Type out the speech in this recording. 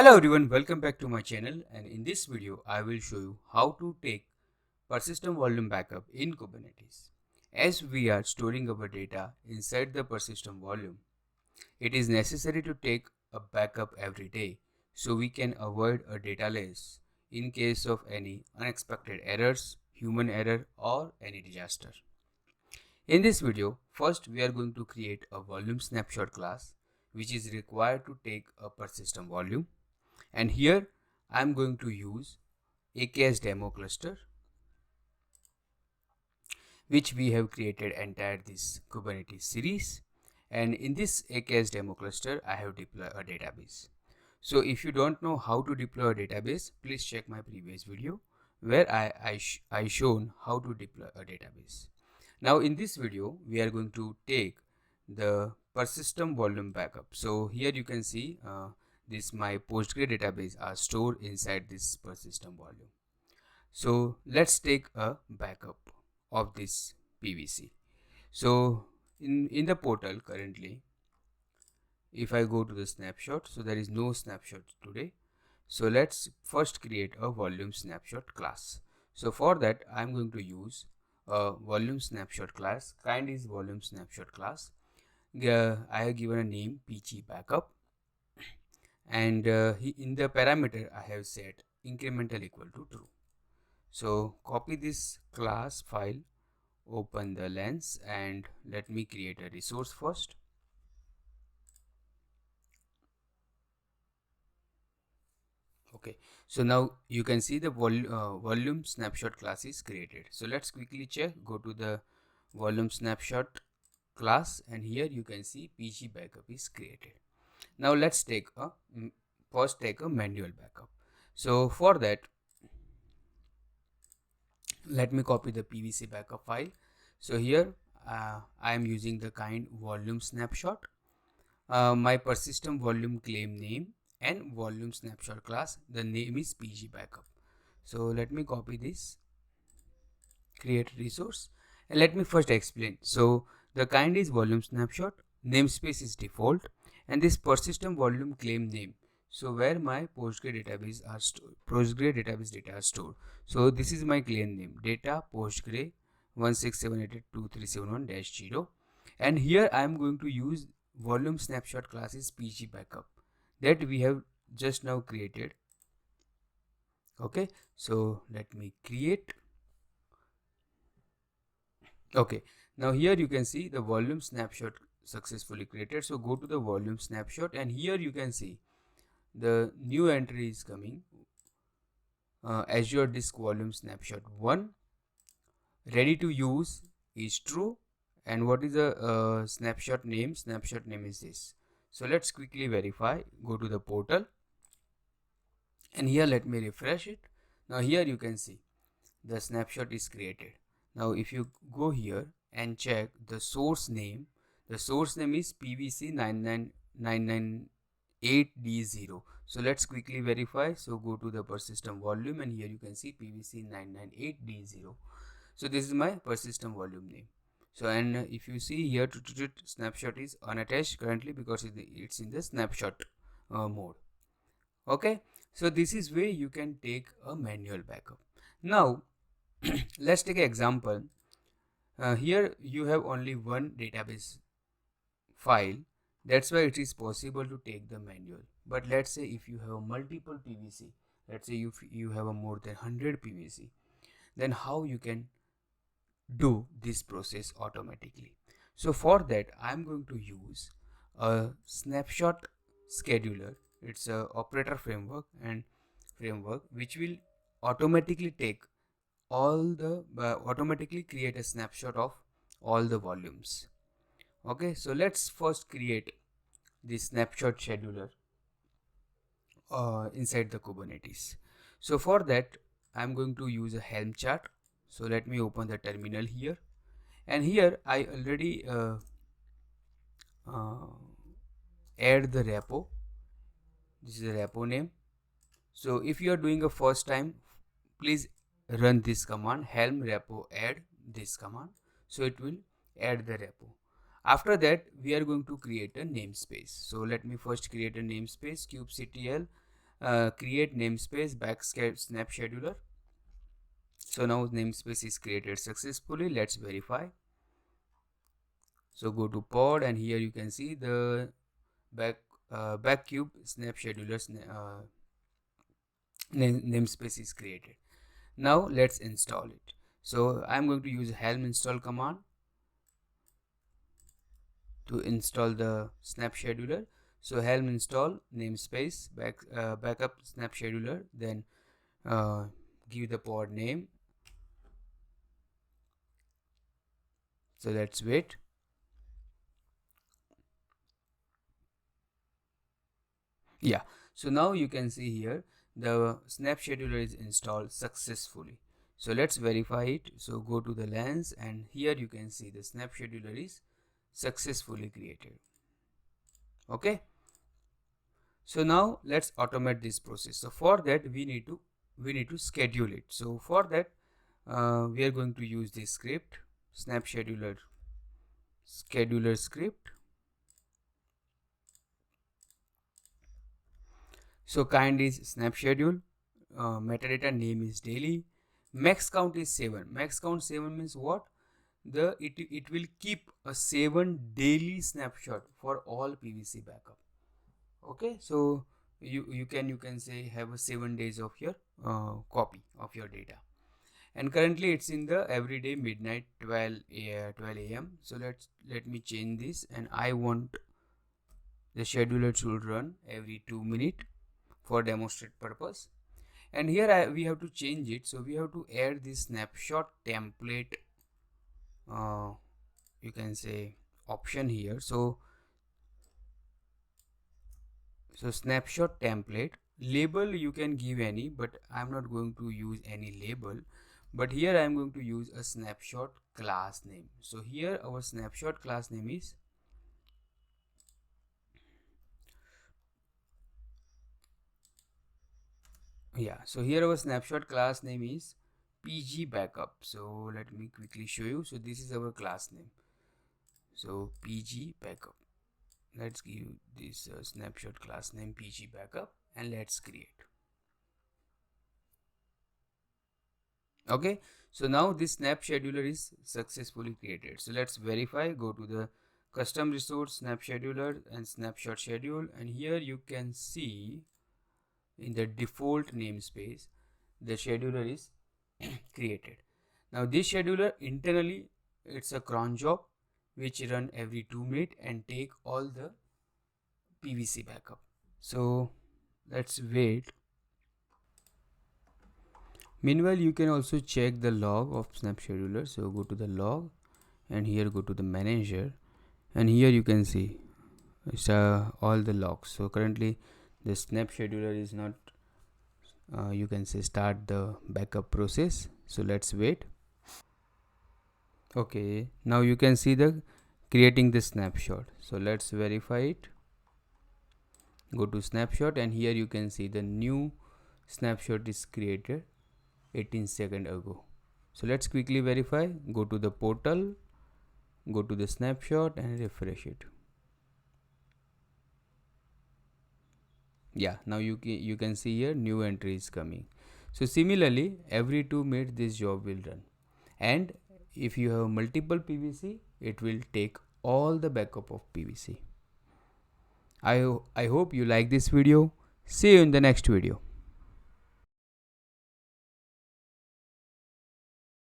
Hello everyone, welcome back to my channel, and in this video I will show you how to take persistent volume backup in Kubernetes. As we are storing our data inside the persistent volume, it is necessary to take a backup every day so we can avoid a data loss in case of any unexpected errors, human error or any disaster. In this video, first we are going to create a volume snapshot class which is required to take a persistent volume. And here I am going to use AKS demo cluster, which we have created entire this Kubernetes series. And in this AKS demo cluster, I have deployed a database. So if you don't know how to deploy a database, please check my previous video where I shown how to deploy a database. Now in this video, we are going to take the persistent volume backup. So here you can see this my Postgre database are stored inside this persistent volume. So let's take a backup of this PVC. So in the portal currently, if I go to the snapshot, so there is no snapshot today. So let's first create a volume snapshot class. So for that I'm going to use a volume snapshot class. Kind is volume snapshot class. I have given a name PG backup, and in the parameter I have set incremental equal to true. So copy this class file, open the lens, and let me create a resource first. Okay, so now you can see the volume snapshot class is created. So let's quickly check. Go to the volume snapshot class, and here you can see PG backup is created. Now let's take a first take a manual backup. So for that, let me copy the PVC backup file. So here I am using the kind volume snapshot, my persistent volume claim name, and volume snapshot class. The name is PG backup. So let me copy this, create resource, and let me first explain. So the kind is volume snapshot, namespace is default, and this persistent volume claim name. So where my Postgre database are stored, Postgre database data are stored. So this is my claim name, data Postgre 167882371-0, and here I am going to use volume snapshot class is PG backup that we have just now created. Okay, so let me create. Okay, now here you can see the volume snapshot successfully created. So go to the volume snapshot, and here you can see the new entry is coming, Azure disk volume snapshot 1 ready to use is true. And what is the snapshot name? Snapshot name is this. So let's quickly verify. Go to the portal, and here let me refresh it. Now here you can see the snapshot is created. Now if you go here and check the source name is PVC 99998D0. So let's quickly verify. So go to the persistent volume, and here you can see PVC 998D0. So this is my persistent volume name. So and if you see here, snapshot is unattached currently because it's in the snapshot mode. Okay, so this is where you can take a manual backup. Now let's take an example. Here you have only one database file, that's why it is possible to take the manual. But let's say if you have multiple PVC, let's say you have a more than 100 PVC, then how you can do this process automatically? So for that I'm going to use a snapshot scheduler. It's a operator framework which will automatically take automatically create a snapshot of all the volumes. Okay, so let's first create the snapshot scheduler inside the Kubernetes. So for that I'm going to use a Helm chart. So let me open the terminal here, and here I already add the repo. This is a repo name. So if you are doing a first time, please run this command, helm repo add this command. So it will add the repo. After that we are going to create a namespace. So let me first create a namespace, kubectl create namespace backscape snap scheduler. So now namespace is created successfully. Let's verify. So go to pod, and here you can see the backcube snap scheduler namespace is created. Now let's install it. So I'm going to use helm install command to install the snap scheduler. So helm install namespace backup snap scheduler, then give the pod name. So let's wait. Yeah, so now you can see here the snap scheduler is installed successfully. So let's verify it. So go to the lens, and here you can see the snap scheduler is successfully created. Okay, so now let's automate this process. So for that we need to schedule it. So for that we are going to use this script, snap scheduler script. So kind is snap schedule, metadata name is daily, max count is 7. Max count 7 means what? It will keep a 7 daily snapshot for all PVC backup. Okay, so you can say have a 7 days of your copy of your data, and currently it's in the everyday midnight 12 a.m. So let me change this, and I want the scheduler should run every 2 minutes for demonstrate purpose. And here we have to change it. So we have to add this snapshot template you can say option here. So snapshot template label you can give any, but I'm not going to use any label, but here I'm going to use a snapshot class name. So here our snapshot class name is so here our snapshot class name is PG backup. So let me quickly show you. So this is our class name. So PG backup. Let's give this snapshot class name PG backup, and let's create. Okay, so now this snap scheduler is successfully created. So let's verify. Go to the custom resource snap scheduler and snapshot schedule, and here you can see in the default namespace the scheduler is created. Now this scheduler internally it's a cron job which run every 2 minutes and take all the PVC backup. So let's wait. Meanwhile you can also check the log of snap scheduler. So go to the log, and here go to the manager, and here you can see it's all the logs. So currently the snap scheduler is not you can say start the backup process. So let's wait. Okay, now you can see the creating the snapshot. So let's verify it. Go to snapshot, and here you can see the new snapshot is created 18 seconds ago. So let's quickly verify. Go to the portal, go to the snapshot, and refresh it. Yeah, now you can see here new entry is coming. So similarly every 2 minutes this job will run, and if you have multiple PVC it will take all the backup of PVC. I hope you like this video. See you in the next video.